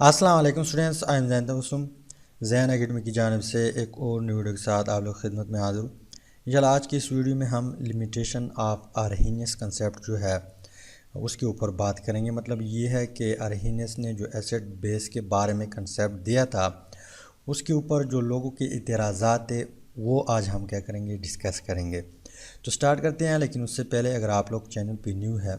अस्सलाम वालेकुम students, I am Jain Tabassum Jain academy की जानिब से एक और न्यू वीडियो के साथ आप लोग खिदमत में हाजिर हूँ। इंशाल्लाह आज की इस वीडियो में हम लिमिटेशन ऑफ अरहीनियस कंसेप्ट जो है उसके ऊपर बात करेंगे। मतलब ये है कि अरहीनियस ने जो एसिड बेस के बारे में कंसेप्ट दिया था उसके ऊपर जो लोगों के इतराज़ात थे वो आज हम क्या करेंगे, डिस्कस करेंगे। तो स्टार्ट करते हैं, लेकिन उससे पहले अगर आप लोग चैनल पे न्यू है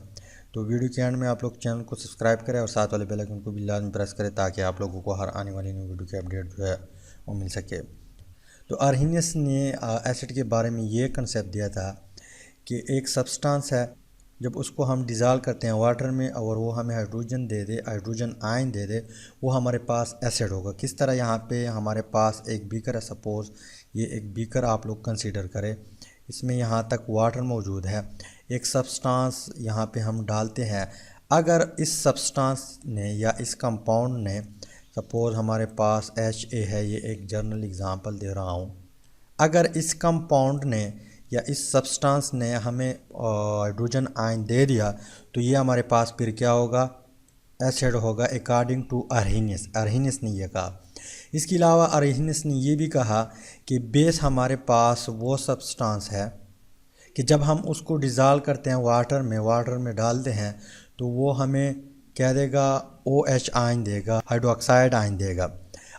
तो वीडियो के एंड में आप लोग चैनल को सब्सक्राइब करें और साथ वाले बेल आइकन को भी लाजमी प्रेस करें ताकि आप लोगों को हर आने वाली न्यू वीडियो की अपडेट जो है वो मिल सके। तो अरहीनियस ने एसिड के बारे में ये कंसेप्ट दिया था कि एक सब्सटेंस है, जब उसको हम डिज़ाल्व करते हैं वाटर में और वो हमें हाइड्रोजन दे दे, हाइड्रोजन आयन दे दे, वो हमारे पास एसिड होगा। किस तरह, यहाँ पे हमारे पास एक बीकर है, सपोज़ ये एक बीकर आप लोग कंसीडर करें, इसमें यहाँ तक वाटर मौजूद है, एक सब्सटेंस यहाँ पे हम डालते हैं। अगर इस सब्सटेंस ने या इस कंपाउंड ने, सपोज़ हमारे पास HA है, ये एक जर्नल एग्ज़ाम्पल दे रहा हूँ, अगर इस कंपाउंड ने या इस सब्सटेंस ने हमें हाइड्रोजन आयन दे दिया तो ये हमारे पास फिर क्या होगा, एसिड होगा अकॉर्डिंग टू अरहीनियस। अरहीनियस ने ये कहा। इसके अलावा अरहीनियस ने ये भी कहा कि बेस हमारे पास वो सब्सटेंस है कि जब हम उसको डिज़ाल्व करते हैं वाटर में डालते हैं तो वो हमें क्या देगा, OH आयन देगा, हाइड्रोक्साइड आयन देगा।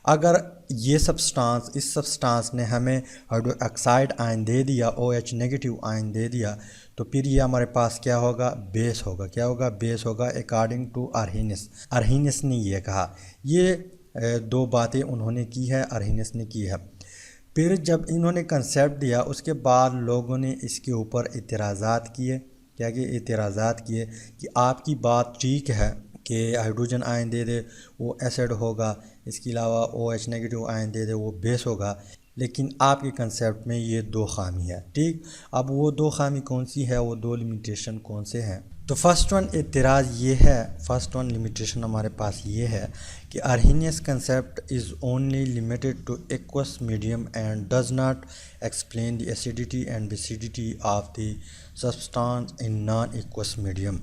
अगर ये सब्सटेंस, इस सब्सटेंस ने हमें हाइड्रोक्साइड आयन दे दिया, OH नेगेटिव आयन दे दिया, तो फिर ये हमारे पास क्या होगा, बेस होगा। क्या होगा, बेस होगा अकॉर्डिंग टू अरहीनियस। अरहीनियस ने ये कहा। ये दो बातें उन्होंने की है, अरहीनियस ने की है। फिर जब इन्होंने कंसेप्ट दिया उसके बाद लोगों ने इसके ऊपर इतराज़ात किए। क्या कि इतराज़ात किए कि आपकी बात ठीक है कि हाइड्रोजन आयन दे दे वो एसिड होगा, इसके अलावा OH नेगेटिव आयन दे दे वो बेस होगा, लेकिन आपके कंसेप्ट में ये दो खामी है। ठीक, अब वो दो खामी कौन सी है, वो दो लिमिटेशन कौन से हैं? तो फर्स्ट वन एतराज़ ये है, फर्स्ट वन लिमिटेशन हमारे पास ये है कि Arrhenius concept is only limited to aqueous medium and does not explain the acidity and basicity of the substance in non aqueous medium.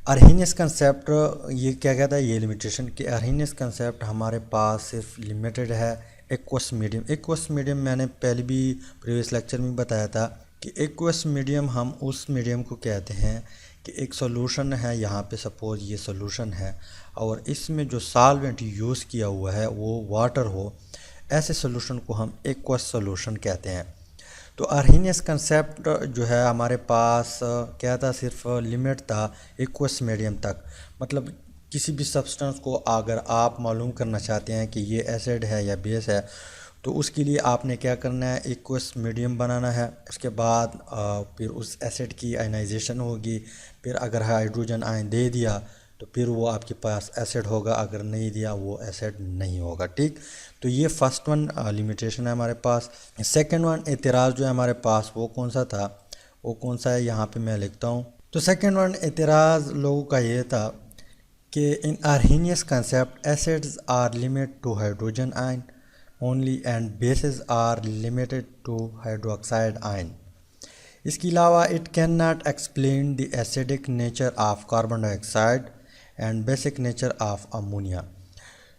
Arrhenius concept ये क्या कहता है, ये लिमिटेशन कि अरहीनियस कंसेप्ट हमारे पास सिर्फ लिमिटेड है एक्वस मीडियम। एक्वस मीडियम मैंने पहले भी प्रीवियस लेक्चर में बताया था कि एक्वस मीडियम हम उस मीडियम को कहते हैं कि एक सॉल्यूशन है, यहाँ पे सपोज़ ये सॉल्यूशन है और इसमें जो सॉल्वेंट यूज़ किया हुआ है वो वाटर हो, ऐसे सॉल्यूशन को हम एक्वस सॉल्यूशन कहते हैं। तो अरहीनियस कंसेप्ट जो है हमारे पास क्या था, सिर्फ लिमिट था एक्वस मीडियम तक। मतलब किसी भी सब्सटेंस को अगर आप मालूम करना चाहते हैं कि ये एसिड है या बेस है तो उसके लिए आपने क्या करना है, एक्वस मीडियम बनाना है। उसके बाद फिर उस एसिड की आयनाइजेशन होगी, फिर अगर हाइड्रोजन आयन दे दिया तो फिर वो आपके पास एसिड होगा, अगर नहीं दिया वो एसिड नहीं होगा। ठीक, तो ये फर्स्ट वन लिमिटेशन है हमारे पास। सेकंड वन एतराज़ जो है हमारे पास वो कौन सा था, वो कौन सा है, यहाँ पे मैं लिखता हूँ। तो सेकंड वन एतराज़ लोगों का ये था कि in Arrhenius concept acids are limit to hydrogen ion only and bases are limited to hydroxide ion. इसके अलावा it can not explain the acidic nature of carbon dioxide and basic nature of ammonia.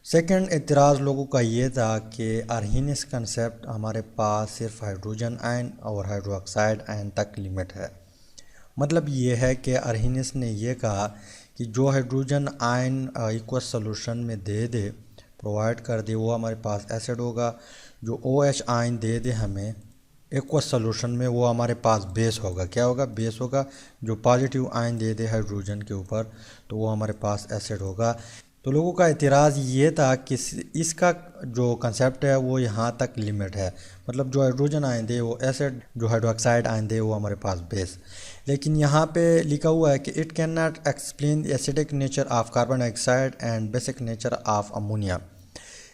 Second एतराज़ लोगों का ये था कि Arrhenius concept हमारे पास सिर्फ हाइड्रोजन आयन और हाइड्रोक्साइड आयन तक लिमिट है। मतलब ये है कि अरहीनियस ने ये कहा कि जो हाइड्रोजन आयन इक्वस सॉल्यूशन में दे दे, प्रोवाइड कर दे, वो हमारे पास एसिड होगा। जो OH आयन दे दे हमें एक्वस सॉल्यूशन में, वो हमारे पास बेस होगा। क्या होगा, बेस होगा। जो पॉजिटिव आयन दे दे हाइड्रोजन के ऊपर तो वो हमारे पास एसिड होगा। तो लोगों का एतराज़ ये था कि इसका जो कंसेप्ट है वो यहाँ तक लिमिट है। मतलब जो हाइड्रोजन आयन दे वो एसिड, जो हाइड्रोक्साइड आयन दे वो हमारे पास बेस। लेकिन यहाँ पे लिखा हुआ है कि it can not explain the acidic nature of carbon dioxide and basic nature of ammonia.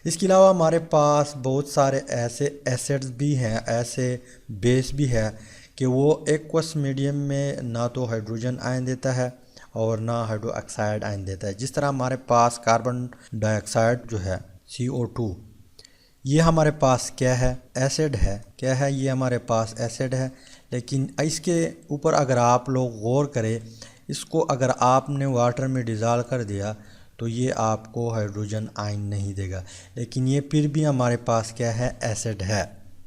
इसके अलावा हमारे पास बहुत सारे ऐसे एसिड्स भी हैं, ऐसे बेस भी है कि वो एक्वस मीडियम में ना तो हाइड्रोजन आयन देता है और ना हाइड्रोक्साइड आयन देता है। जिस तरह हमारे पास कार्बन डाइऑक्साइड जो है CO2, ये हमारे पास क्या है, एसिड है। क्या है, ये हमारे पास एसिड है। लेकिन इसके ऊपर अगर आप लोग गौर करें, इसको अगर आपने वाटर में डिज़ाल्व कर दिया तो ये आपको हाइड्रोजन आयन नहीं देगा, लेकिन ये फिर भी हमारे पास क्या है, एसिड है।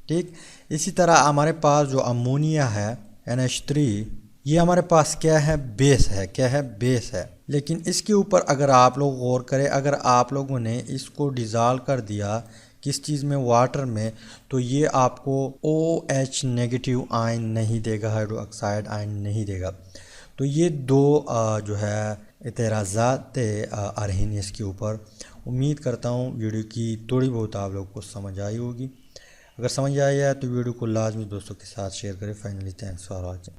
ठीक, इसी तरह हमारे पास जो अमोनिया है NH3, ये हमारे पास क्या है, बेस है। क्या है, बेस है। लेकिन इसके ऊपर अगर आप लोग गौर करें, अगर आप लोगों ने इसको डिज़ोल्व कर दिया किस चीज़ में, वाटर में, तो ये आपको OH नेगेटिव आयन नहीं देगा, हाइड्रोक्साइड आयन नहीं देगा। तो ये दो जो है एतराज़ात आर्हेनियस के ऊपर। उम्मीद करता हूँ वीडियो की थोड़ी बहुत आप लोग को समझ आई होगी। अगर समझ आया है तो वीडियो को लाजमी दोस्तों के साथ शेयर करें। Finally thanks for watching.